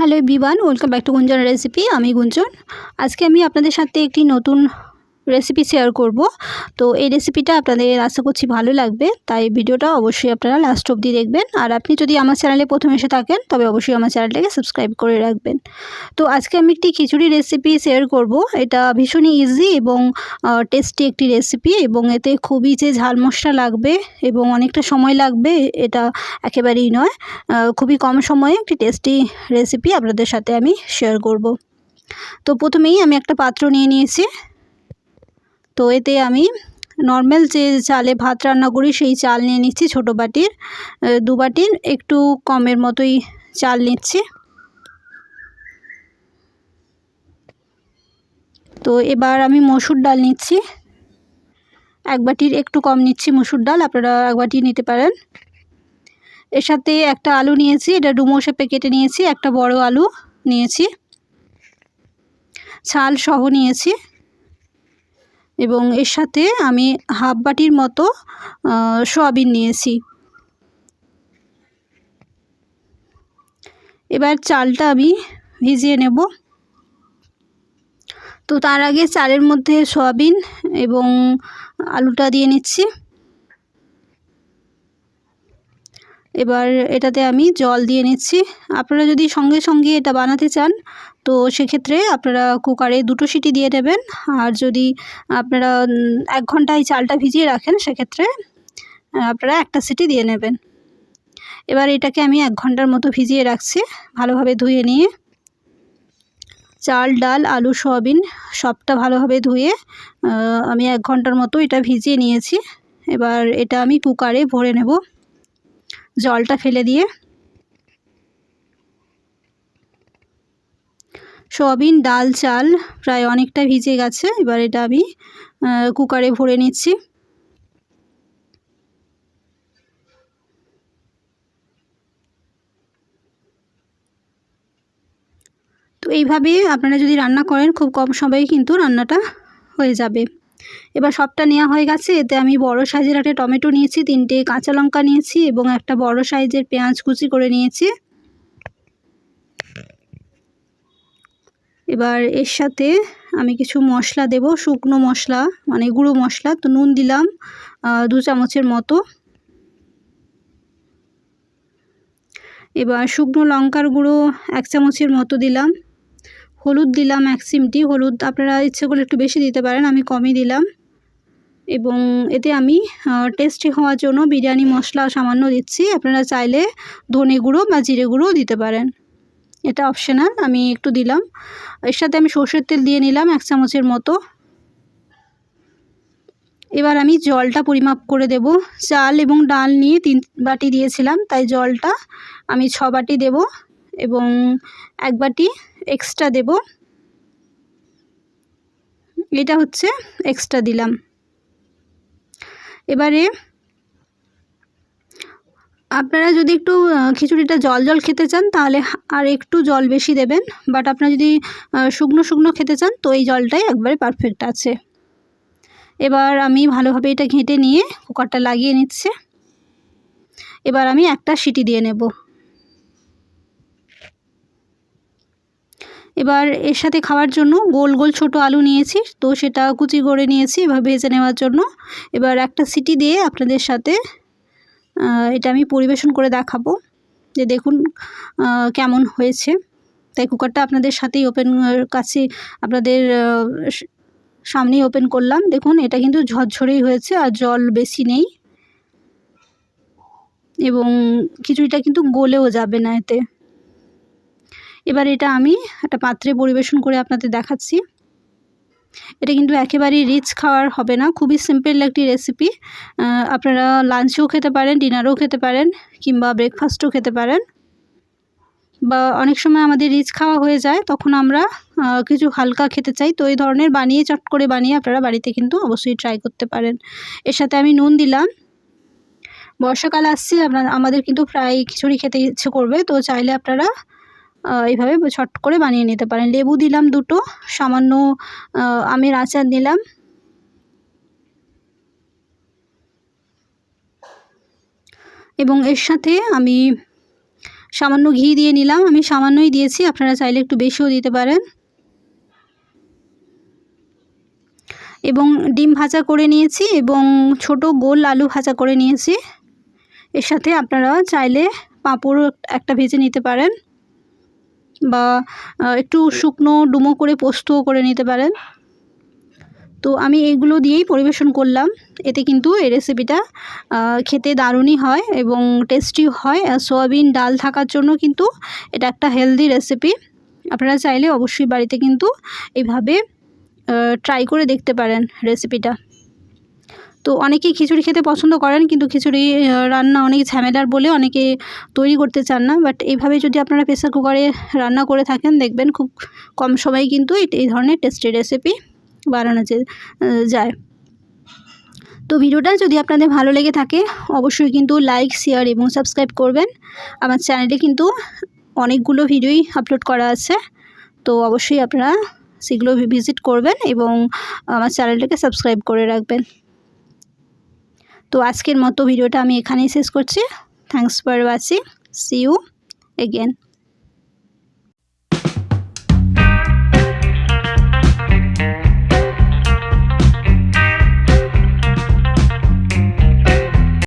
Hello everyone, welcome back to গুঞ্জন recipe. আমি গুঞ্জন। আজকে আমি আপনাদের সাথে একটি নতুন রেসিপি শেয়ার করব। তো এই রেসিপিটা আপনাদের আশা করছি ভালো লাগবে, তাই ভিডিওটা অবশ্যই আপনারা লাস্ট অবধি দেখবেন। আর আপনি যদি আমার চ্যানেলে প্রথম এসে থাকেন তবে অবশ্যই আমার চ্যানেলটাকে সাবস্ক্রাইব করে রাখবেন। তো আজকে আমি একটি খিচুড়ি রেসিপি শেয়ার করব। এটা ভীষণই ইজি এবং টেস্টি একটি রেসিপি, এবং এতে খুবই যে ঝাল মশলা লাগবে এবং অনেকটা সময় লাগবে এটা একেবারেই নয়। খুবই কম সময়ে একটি টেস্টি রেসিপি আপনাদের সাথে আমি শেয়ার করব। তো প্রথমেই আমি একটা পাত্র নিয়ে নিয়েছি। তো এতে আমি নর্মাল যে চালে ভাত রান্না করি সেই চাল নিয়ে নিচ্ছি, ছোটো বাটির 2 বাটির একটু কমের মতোই চাল নিচ্ছি। তো এবার আমি মসুর ডাল নিচ্ছি, 1 বাটির একটু কম নিচ্ছি মসুর ডাল, আপনারা 1 বাটি নিতে পারেন। এর সাথে একটা আলু নিয়েছি, এটা ডুমো শেপে কেটে নিয়েছি। একটা বড় আলু নিয়েছি, ছাল সহ নিয়েছি। এবং এর সাথে আমি 1/2 বাটির মতো সয়াবিন নিয়েছি। এবার চালটা আমি ভিজিয়ে নেব। তো তার আগে চালের মধ্যে সয়াবিন এবং আলুটা দিয়ে নিচ্ছি। এবার এটাতে আমি জল দিয়ে নিচ্ছি। আপনারা যদি সঙ্গে সঙ্গে এটা বানাতে চান তো সেক্ষেত্রে আপনারা কুকারে 2টো সিটি দিয়ে নেবেন। আর যদি আপনারা 1 ঘন্টায় চালটা ভিজিয়ে রাখেন সেক্ষেত্রে আপনারা একটা সিটি দিয়ে নেবেন। এবার এটাকে আমি 1 ঘন্টার মতো ভিজিয়ে রাখছি, ভালোভাবে ধুয়ে নিয়ে। চাল, ডাল, আলু, সয়াবিন সবটা ভালোভাবে ধুয়ে আমি 1 ঘন্টার মতো এটা ভিজিয়ে নিয়েছি। এবার এটা আমি কুকারে ভরে নেব, জলটা ফেলে দিয়ে। সয়াবিন, ডাল, চাল প্রায় অনেকটা ভিজে গেছে। এবার এটা আমি কুকারে ভরে নিচ্ছি। তো এইভাবে আপনারা যদি রান্না করেন খুব কম সময়ে কিন্তু রান্নাটা হয়ে যাবে। এবার সবটা নেওয়া হয়ে গেছে। এতে আমি বড় সাইজের একটা টমেটো নিয়েছি, 3টে কাঁচা লঙ্কা নিয়েছি এবং একটা বড় সাইজের পেঁয়াজ কুচি করে নিয়েছি। এবার এর সাথে আমি কিছু মশলা দেব, শুকনো মশলা মানে গুঁড়ো মশলা। তো নুন দিলাম 2 চামচের মতো। এবার শুকনো লঙ্কার গুঁড়ো 1 চামচের মতো দিলাম। হলুদ দিলাম 1 চিমটি। হলুদ আপনারা ইচ্ছে করলে একটু বেশি দিতে পারেন, আমি কমই দিলাম। এবং এতে আমি টেস্টি হওয়ার জন্য বিরিয়ানি মশলা সামান্য দিচ্ছি। আপনারা চাইলে ধনে গুঁড়ো বা জিরে গুঁড়োও দিতে পারেন, এটা অপশনাল, আমি একটু দিলাম। এর সাথে আমি সর্ষের তেল দিয়ে নিলাম 1 চামচের মতো। এবার আমি জলটা পরিমাপ করে দেব। চাল এবং ডাল নিয়ে 3 বাটি দিয়েছিলাম, তাই জলটা আমি 6 বাটি দেব এবং 1 বাটি এক্সট্রা দেব। এটা হচ্ছে এক্সট্রা দিলাম। এবারে আপনারা যদি একটু খিচুড়িটা জল জল খেতে চান তাহলে আর একটু জল বেশি দেবেন, বাট আপনারা যদি শুকনো শুকনো খেতে চান তো এই জলটাই একবারে পারফেক্ট আছে। এবার আমি ভালোভাবে এটা ঘেঁটে নিয়ে কুকারটা লাগিয়ে নিচ্ছি। এবার আমি একটা সিটি দিয়ে নেব। এবার এর সাথে খাওয়ার জন্য গোল গোল ছোট আলু নিয়েছি, তো সেটা কুচি করে নিয়েছি এভাবে ভেজে নেওয়ার জন্য। এবার একটা সিটি দিয়ে আপনাদের সাথে এটা আমি পরিবেশন করে দেখাবো যে দেখুন কেমন হয়েছে। তাই কুকারটা আপনাদের সাথেই কাছে আপনাদের সামনেই ওপেন করলাম। দেখুন এটা কিন্তু ঝরঝরেই হয়েছে আর জল বেশি নেই, এবং খিচুড়িটা কিন্তু গলেও যাবে না এতে। এবার এটা আমি একটা পাত্রে পরিবেশন করে আপনাদের দেখাচ্ছি। এটা কিন্তু একেবারেই রিচ খাওয়ার হবে না, খুবই সিম্পল একটি রেসিপি। আপনারা লাঞ্চেও খেতে পারেন, ডিনারেও খেতে পারেন, কিংবা ব্রেকফাস্টও খেতে পারেন। বা অনেক সময় আমাদের রিচ খাওয়া হয়ে যায়, তখন আমরা কিছু হালকা খেতে চাই, তো এই ধরনের বানিয়ে চট করে বানিয়ে আপনারা বাড়িতে কিন্তু অবশ্যই ট্রাই করতে পারেন। এর সাথে আমি নুন দিলাম। বর্ষাকাল আসছে, আমাদের কিন্তু প্রায় খিচুড়ি খেতে ইচ্ছে করবে, তো চাইলে আপনারা এইভাবে ছট করে বানিয়ে নিতে পারেন। লেবু দিলাম 2টো, সামান্য আমের আচার দিলাম। এবং এর সাথে আমি সামান্য ঘি দিয়ে নিলাম, আমি সামান্যই দিয়েছি, আপনারা চাইলে একটু বেশিও দিতে পারেন। এবং ডিম ভাজা করে নিয়েছি এবং ছোট গোল আলু ভাজা করে নিয়েছি। এর সাথে আপনারা চাইলে পাঁপড় একটা ভেজে নিতে পারেন বা একটু শুকনো ডুমো করে পোস্তও করে নিতে পারেন। তো আমি এগুলো দিয়েই পরিবেশন করলাম। এতে কিন্তু এই রেসিপিটা খেতে দারুণই হয় এবং টেস্টিও হয়। সয়াবিন ডাল থাকার জন্য কিন্তু এটা একটা হেলদি রেসিপি। আপনারা চাইলে অবশ্যই বাড়িতে কিন্তু এইভাবে ট্রাই করে দেখতে পারেন রেসিপিটা। তো অনেকেই খিচুড়ি খেতে পছন্দ করেন, কিন্তু খিচুড়ি রান্না অনেক ঝামেলার বলে অনেকে তৈরি করতে চান না। বাট এইভাবে যদি আপনারা প্রেসার কুকারে রান্না করে থাকেন, দেখবেন খুব কম সময়ে কিন্তু এই ধরনের টেস্টি রেসিপি বানানো যায়। তো ভিডিওটা যদি আপনাদের ভালো লেগে থাকে অবশ্যই কিন্তু লাইক, শেয়ার এবং সাবস্ক্রাইব করবেন। আমার চ্যানেলে কিন্তু অনেকগুলো ভিডিওই আপলোড করা আছে, তো অবশ্যই আপনারা সেগুলো ভিজিট করবেন এবং আমার চ্যানেলটাকে সাবস্ক্রাইব করে রাখবেন। তো আজকের মতো ভিডিওটা আমি এখানেই শেষ করছি। Thanks for watching, see you again.